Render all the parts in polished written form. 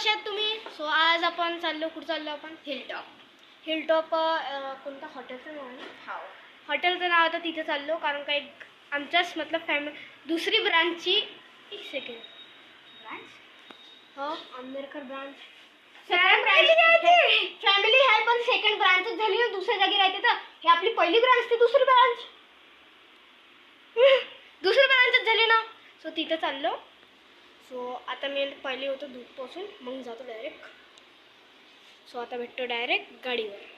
कशा आहात तुम्ही? सो आज आपण कुठं चाललो आपण हिलटॉप कोणतं हॉटेलचं नाव आहे? हॉटेलचं नाव आता तिथे चाललो कारण का एक आमच्याच मतलब दुसरी ब्रांचची एक second branch Ambedkar branch family आहे पण सेकंड ब्रांचच झाली ना दुसऱ्या जागी राहते तर हे आपली पहिली ब्रांच ती दुसरी ब्रांचच झाली ना. सो तिथे चाललो. सो आता मी पहिले होतो दूधपासून मग जातो डायरेक्ट. सो आता भेटतो डायरेक्ट गाडीवर.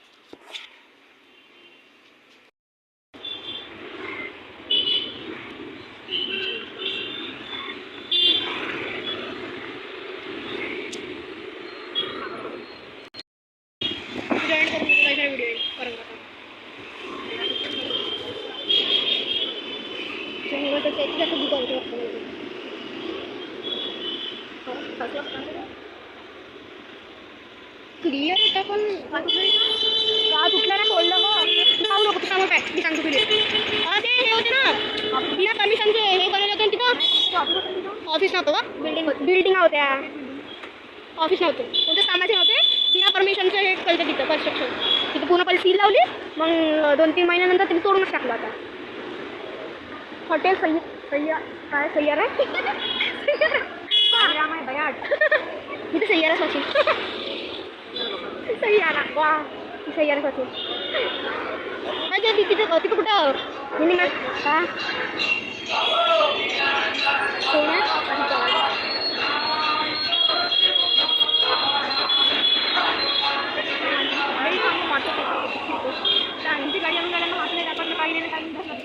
क्लिअर होता पण का तुटला ना बोललं जाऊ नको तुला काय मी सांगतो क्लिअर. ते हे होते ना बिना परमिशनचे हे बनवले होते तिथं ऑफिस नव्हतं का बिल्डिंग होत्या ऑफिस नव्हतं कोणत्याच कामाचे नव्हते बिना परमिशनचं हे केलं तिथं कन्स्ट्रक्शन. तिथं पूर्ण पहिले सील लावली मग 2-3 महिन्यानंतर तिने तोडूनच टाकलं. आता हॉटेल सय्यारा इथे सय्याराच असेल सय्यारा वा सय्याराच असेल माझ्या तिथं कुठं मिनिंग का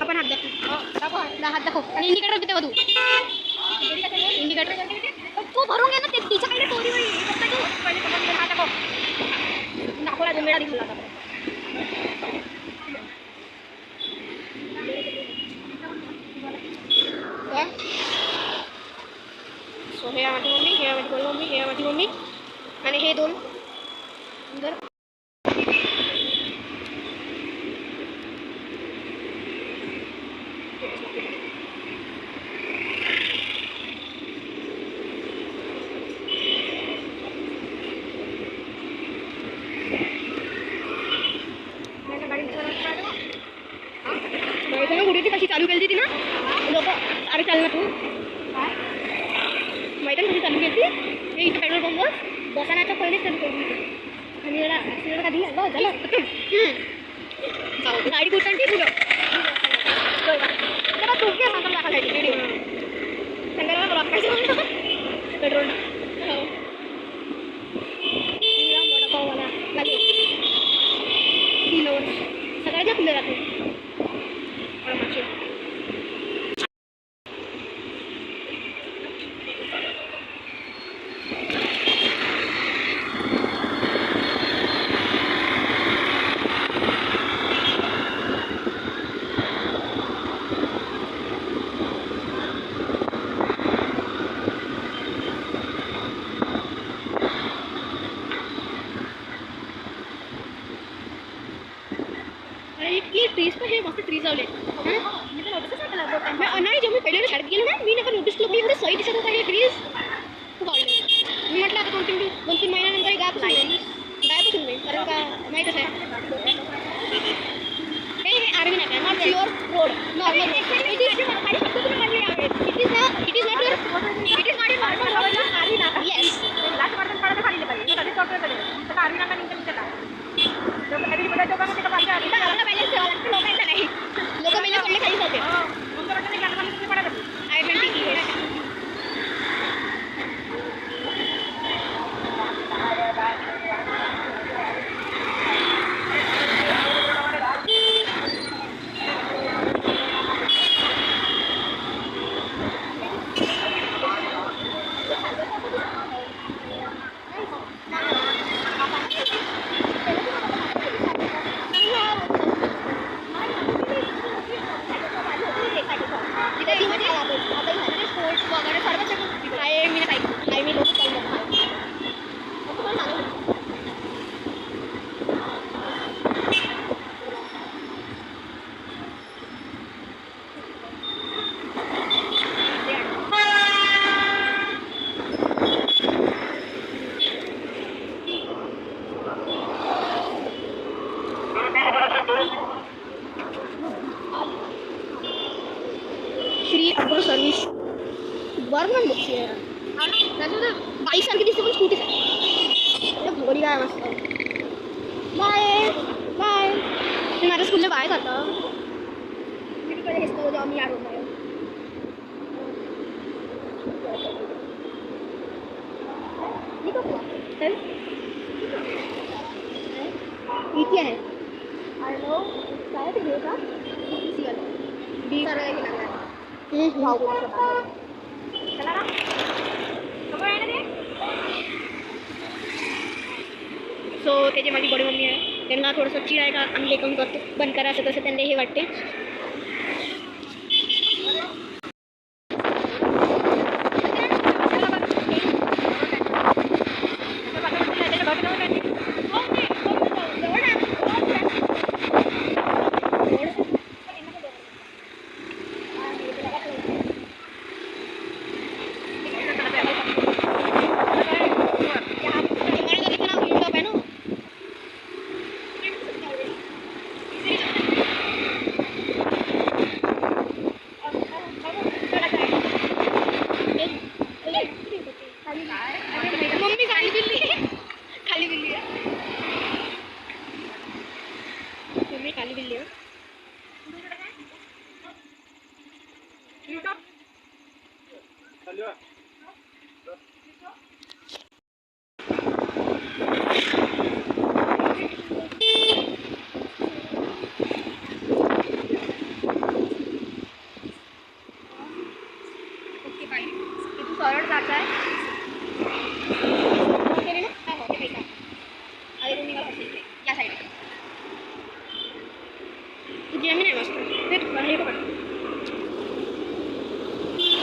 आपण हात दाखव आणि इंडिकेटर देते का तू इंडिकेटर तू भरून घे ना ते तिच्याकडे टोरी हात दाखव दाखवला दोन वेळा दिसला. सो हे माझी मम्मी हे माझी गोल मम्मी हे माझी मम्मी आणि हे दोन सुंदर गुढीची कशी चालू केली ती ना लोक अरे चाल ना तू माहिती कशी चालू केली हे इथे पेट्रोल पंपवर बसण्याच्या पहिलेच चालू केली आणि ॲक्सिडेंट कधी झालं गाडी कुठं ती पुढं तेव्हा तू घ्या सांगा दाखवायची व्हिडिओ सांगायला ब्लॉक पाहिजे पेट्रोल वडापाव मला लागेल किलोवर सगळ्याच्या किलो राहते. ट्रीज पण हे मस्त ट्रीज लावले नाही जेव्हा मी पहिल्यांदा शाळेत गेलो ना मी नका नोटीस केलं एवढे सही दिसत होता हे ट्रीज खूप आवडले. मी म्हटलं आता 2-3 महिन्यानंतर गायबच नाही कारण का माहीतच आहे हे आर्मी नाही काय not your road normal it is लोक मेले पडले खाली जाते बाईक सारखी दिसते पण स्कूटी घोडी काय मस्त. Bye bye. मी माझ्या स्कूलला बाय करतो. मी तिकडे घेतो जेव्हा मी या रोडला इथे आहे. हॅलो काय ते घेऊ का बी करायला सो त्याची माझी बडी मम्मी आहे. त्यांना थोडंसं चिड आहे का आम्ही हे कमी करतो बंद करा असं तसं त्यांना हे वाटते. सरळ जात आहे या साईड जमीन आहे मस्त हे पकड.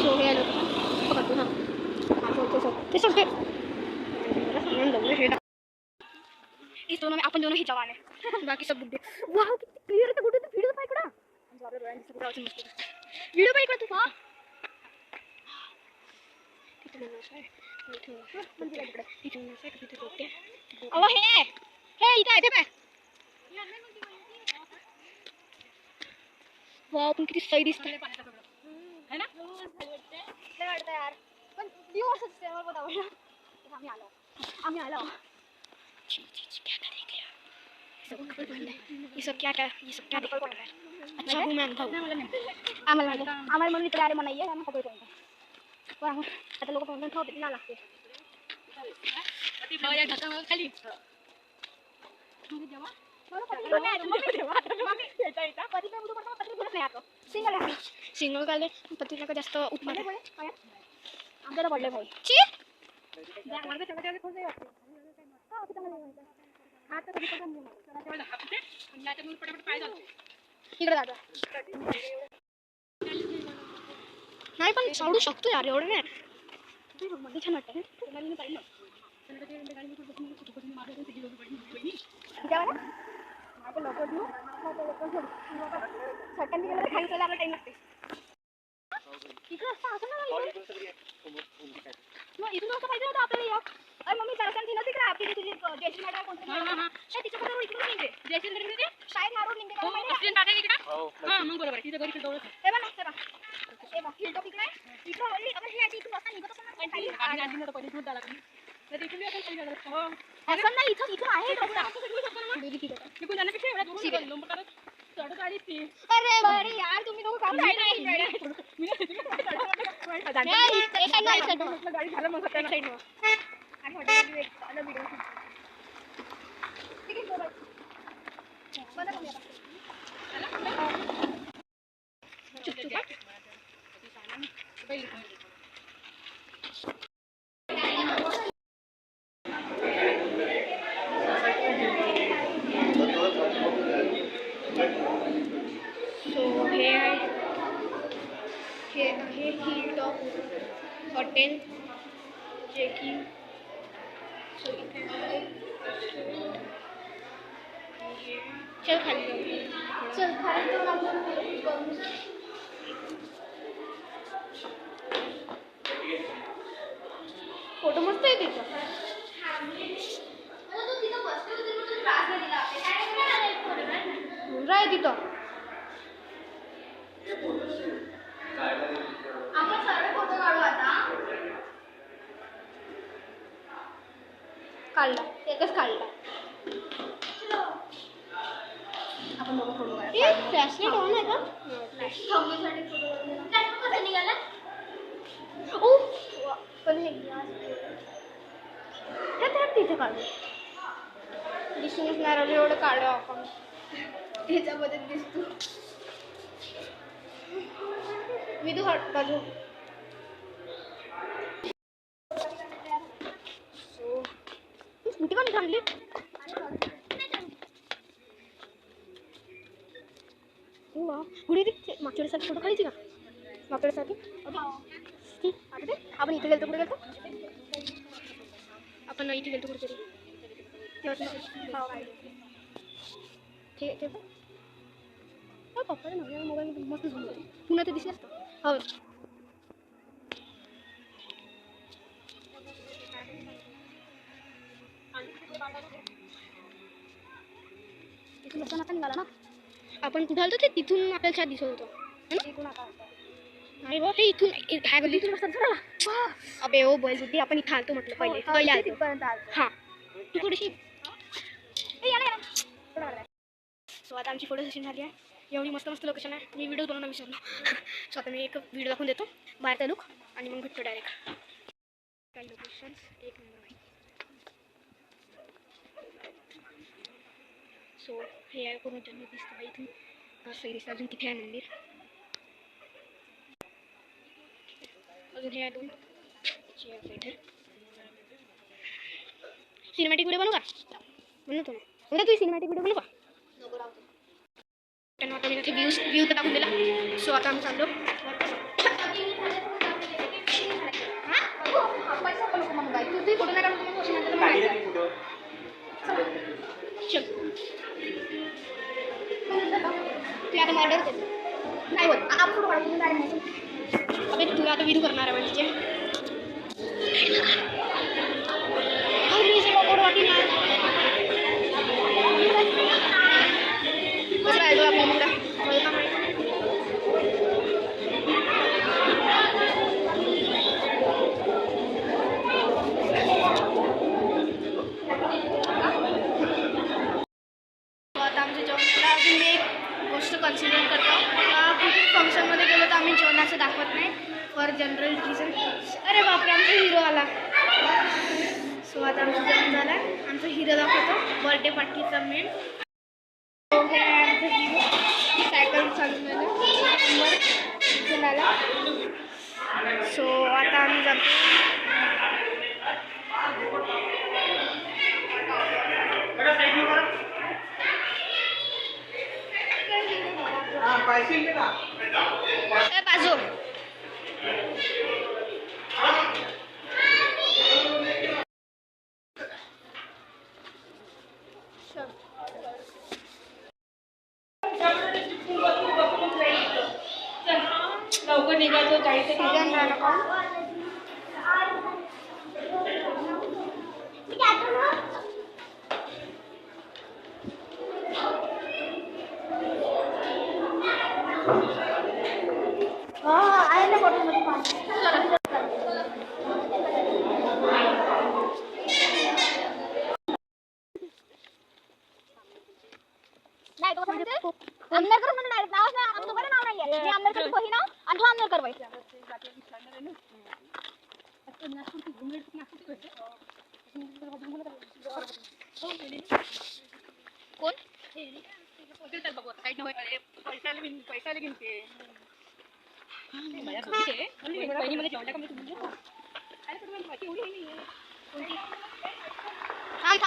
सो हे आलं पकडतो हां ते सगळे इस दोनों में अपन दोनों ही जवान है बाकी सब बुड्ढे. वाह किती क्लियर आहे गुड्डे. व्हिडिओ पाय इकडं व्हिडिओ पाय इकडं तू. अहो हे इथे इथे पाय. वाव पण किती सही दिसत है ना. वाटतं यार पण दिवस असते मला बहुत आवडला. आम्ही आलो क्या देख लिया ये सब क्या देख रहा है. अच्छा घूमे आम्हाला म्हणून इकडे आले म्हणाय आम्ही खबर करतो. पण आता लोक पण ठेवते ना लागते खाली सिंगल काढले पतीला जास्त उपमाने आपल्याला पडले भाई इकडे दादा नाही पण सोडू शकतो यार एवढं नाही. मध्ये छान वाटतं सटन गेलं खाली चला आपला टाइम लागते. इकडं असं मग इथून असं पाहिजे होतं आपल्याला. अरे मम्मी सरकार नव्हती का आपली तुझी जयश्री मॅडम कोणतं तिच्याबरोबर इकडून निघते जयश्री शाळेत ह्या रोड निघते मग बरोबर तिच्या घरी जवळ हे बघ ना हे बघ हिल टॉप इकडे इकडं हल्ली अगर हे आधी इथून असं निघत असं ना खाली आधी नव्हतं पहिले दूध आला तर इथून असं खाली जाणार असं नाही इथून आहे निघून जाण्यापेक्षा एवढ्या दूर लोंब करत चढत आली ती. अरे यार तुम्ही दोघं काम नाही गाडी झालं मग साईड आणि हॉटेल एक आला व्हिडिओ हे आहे हिल टॉप हॉटेल जे की चल खाली चल खाली फोटो मस्त आहे तिथं. राय तिथं आपण सर्व फोटो काढू आता. काढला, एकच काढला. आपण दोघं फोटो काढा. फ्लॅशलाईट ऑन आहे का? ओ पण हे तिथे काढू दिसूनच नाही राहिलं एवढं काढू आपण. ह्याच्यामध्ये दिसतो मी तू हट बाजू. स्कूटी पण थांबली. पुढे मागच्यासाठी फोटो काढायची का? मागच्यासाठी आठवते आपण इथे गेलतो. कुठे गेलतो आपण? इथे गेलतो कुठेतरी. ते पप्पाच्या नव्या मोबाईल मस्त झूम होते. पुन्हा ते दिसले असतं. हो तिथून असताना आता निघाला ना आपण. कुठं आलतो ते तिथून आपल्याला छान दिसत होतं. नाही बा हे इथून काय बोलली तुला? अबे ओ बोल होती आपण इथं आलतो म्हटलं. पहिले आलतो. हां तू थोडीशी. सो आता आमची फोटो सेशन झाली आहे. एवढी मस्त मस्त लोकेशन आहे. मी व्हिडिओ बनवणं विसरलो. सो आता मी एक व्हिडिओ दाखवून देतो बाहेरचा लुक आणि मग भेटतो डायरेक्ट. काही लोकेशन्स एक नंबर आहे. सो हे आहे पूर्ण जन्म दिसतं इथून. असं दिसतं. अजून तिथे आहे मंदिर. अजून हे आहे दोन चेअर्स इथे. सिनेमॅटिक व्हिडिओ बनवू का? म्हणतो ना उद्या तू सिनेमॅटिक व्हिडिओ बनवू का? त्यांना आता मी तिथे व्ह्यू तर टाकून दिला. सो आता आम्ही चाललो. तुझी फोटो नाही काढून ते आता ऑर्डर करते नाही होत. आपण फोटो काढून अबे तुला आता व्हिडिओ करणार आहे म्हणजे वाटी ना कसं राहिलो आपल्या मुला आता आमच्या जेवणाला अजून मी एक गोष्ट कन्सिडर करतो का कुठे फंक्शनमध्ये गेलो तर आम्ही जेवणाचं दाखवत नाही फॉर जनरल रिझन. अरे बापरे आमचा हिरो आला. सो आता आमचं जेवण झालं. आमचा हिरो दाखवतो बर्थडे पार्टीचा मेन. हे आमचं हिरो सायकल चालून आला. सो आता आम्ही जातो. बाजू लवकर निघायचं जायचं. आहे ना बॉटलमध्ये पाणी. नाही तो आमदारकर म्हणून डायरेक्ट नावच नाही. आमचं बरं नाव नाही आहे. मी आमदारकर पहिली नाव आणि तो आमदारकर व्हायचा. कोण पैसा गिनते नाही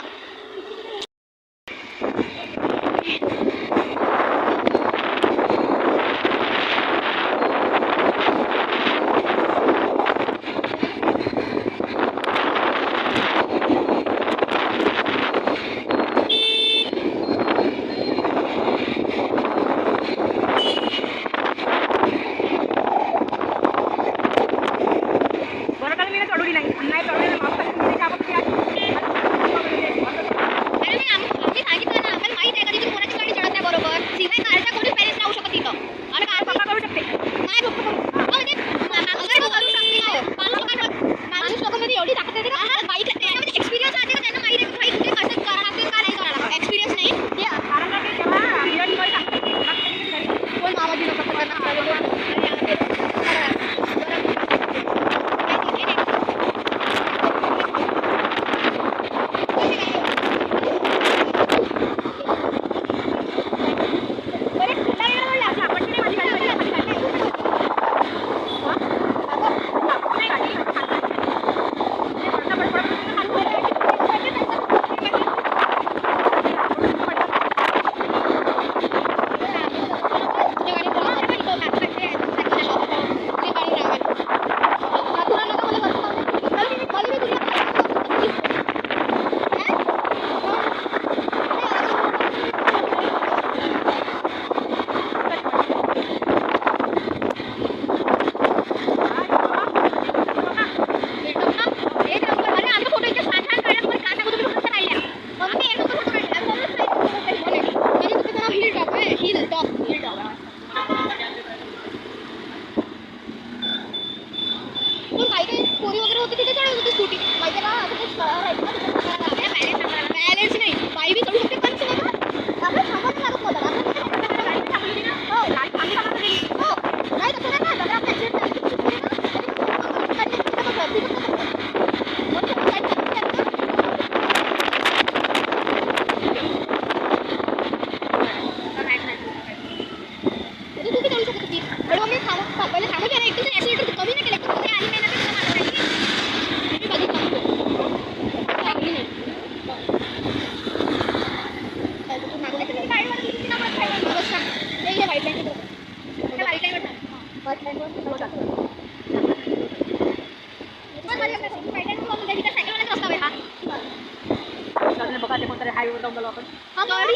लोकांचे कोणतरी हायवे जाऊन गेलो आपण. हा गाडी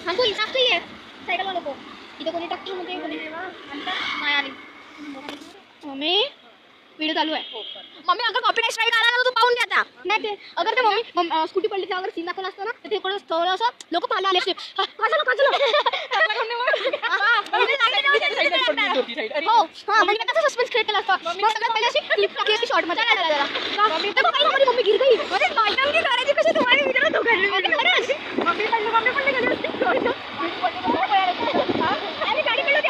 हा तो हिसाब तो आहे सायकल वाला को इथं कोणी टाकतो मध्ये कोणी नाही आली मम्मी व्हिडिओ चालू आहे मम्मी अगर कॉपीराइट स्ट्राईक आला ना तू पाहून घ्यायचा नाही ते अगर ते मम्मी स्कूटी पडली त्यावर सीन दाखवला असतं ना तर ते कोण थोडं असं लोक पाहायला आले असते हो हा म्हणजे त्याचा सस्पेन्स क्रिएट केला असता मग सगळ्यात पहिले अशी क्लिप टाकली असती शॉर्ट मध्ये मम्मी गिर गई करायची कशी तुम्हाला विचारत दोघांनी मम्मी पण गेली असती आणि गाडी पडलं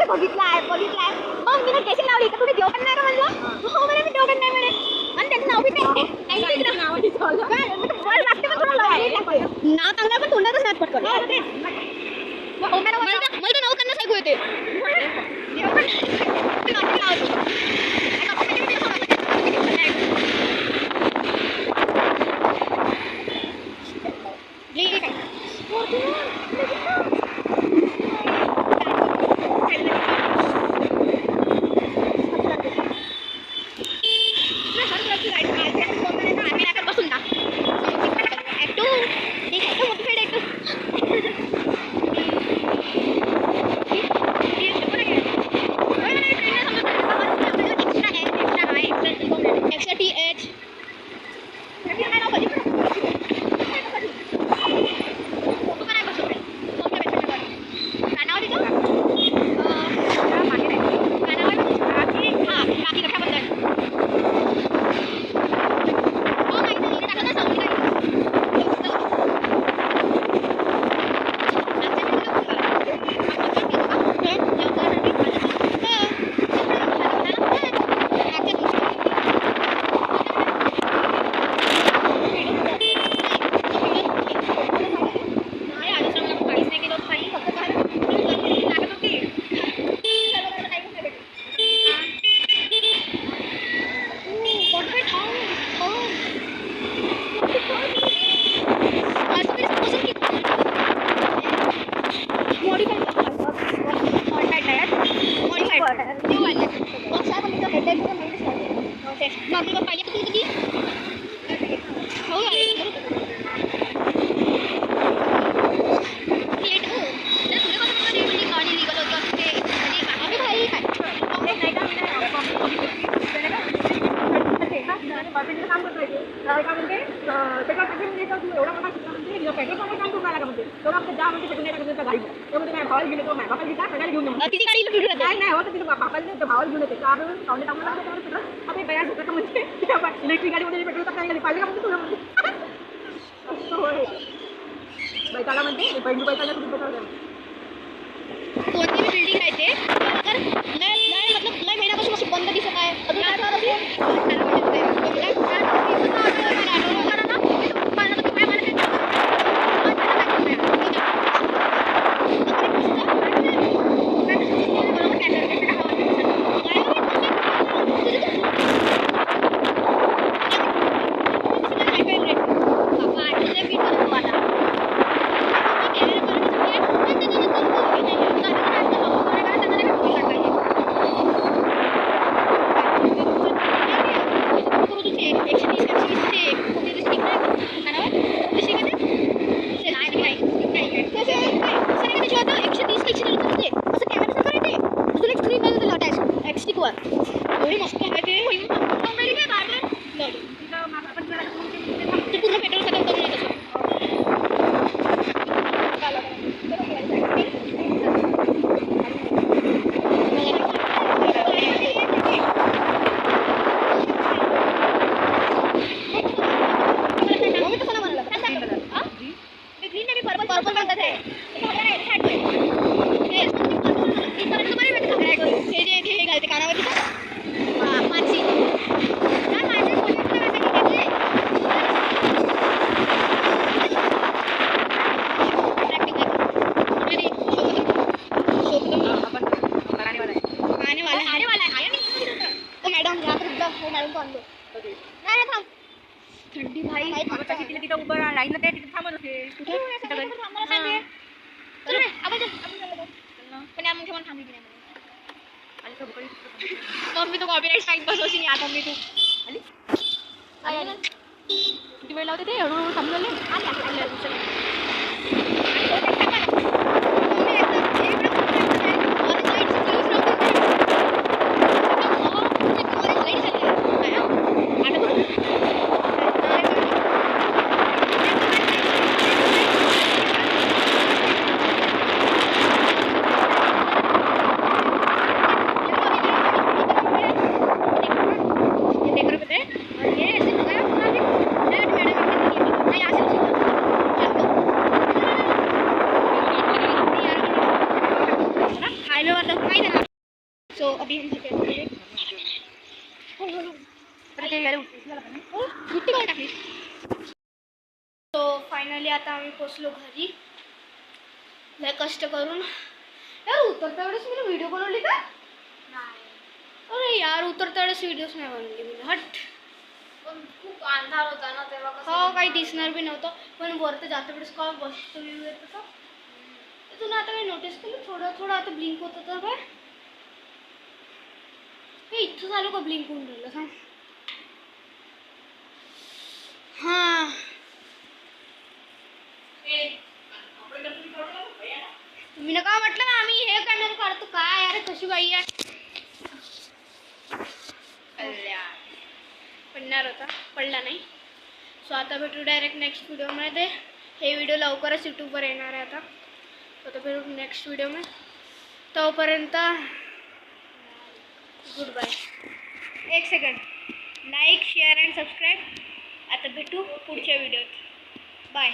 बघितलाय मग मी केशी लावली का तुम्ही देव पण नाही का म्हणलं हो म्हणे मी देव पण नाही म्हणे आणि त्याचं नाव नाव चांगलं पण तोंडातच नाही पटकन मला तर नाव त्यांना ऐकू येते इलेक्ट्रिक गाडी पेट्रोल टाकायला पाहिजे का तुला बैताला म्हणते पहिली बैताला तुम्ही पेट्रोल कोणती बिल्डिंग आहे ते तर लय मतलब लय महिन्यापासून असं बंद दिसत आहे एवढी मस्त आहे ते पूर्ण पेट्रोल खतम करून येत असं पर्पल म्हणतात आहे हे घालते कानावरती मानसी आने वाला है हो मॅडम आणलो कधी? नाही नाही, थांब थंडी भाई अगं तशी तिला तिथं उभं राहील ना ते तिथे थांबत होते. कुठे तिथं घरी. थांबायला सांगे चल रे आपण चाललो चल ना. पण या मग थांबली नाही म्हणून. आणि सगळं काही मग मी तो कॉपीराइट स्ट्राईक बसवशी नाही आता मी तू आली? काय आली? किती वेळ लावते ते हळूहळू थांबून आले. आली, आली. चल. सो अभी हम बरं ते याला उचलायला पाहिजे. सुट्टी काय टाकली सो फायनली आता आम्ही पोचलो घरी लय कष्ट करून यार उतरता वेळेस मी व्हिडिओ बनवली का अरे यार उतरता वेळेस व्हिडिओच नाही बनवली मी हट पण खूप अंधार होता ना तेव्हा हो काही दिसणार बी नव्हतं पण वरती जाता वेळेस का बसतो व्ह्यू येत होता तुला आता काही नोटीस केलं थोडं थोडं आता ब्लिंक होत होतं काय हे इथं झालं का ब्लिंक होऊन राहिलं सांग हां मी ना का म्हटलं ना आम्ही हे कॅमेरा काढतो काय यार कशी बाई आहे पडणार होता पडला नाही सो आता भेटू डायरेक्ट नेक्स्ट व्हिडिओमध्ये हे व्हिडिओ लवकरच यूट्यूबवर येणार आहे आता आता भेटू नेक्स्ट व्हिडिओमध्ये तोपर्यंत गुड बाय एक second like share and subscribe आता भेटू पुढच्या व्हिडिओत बाय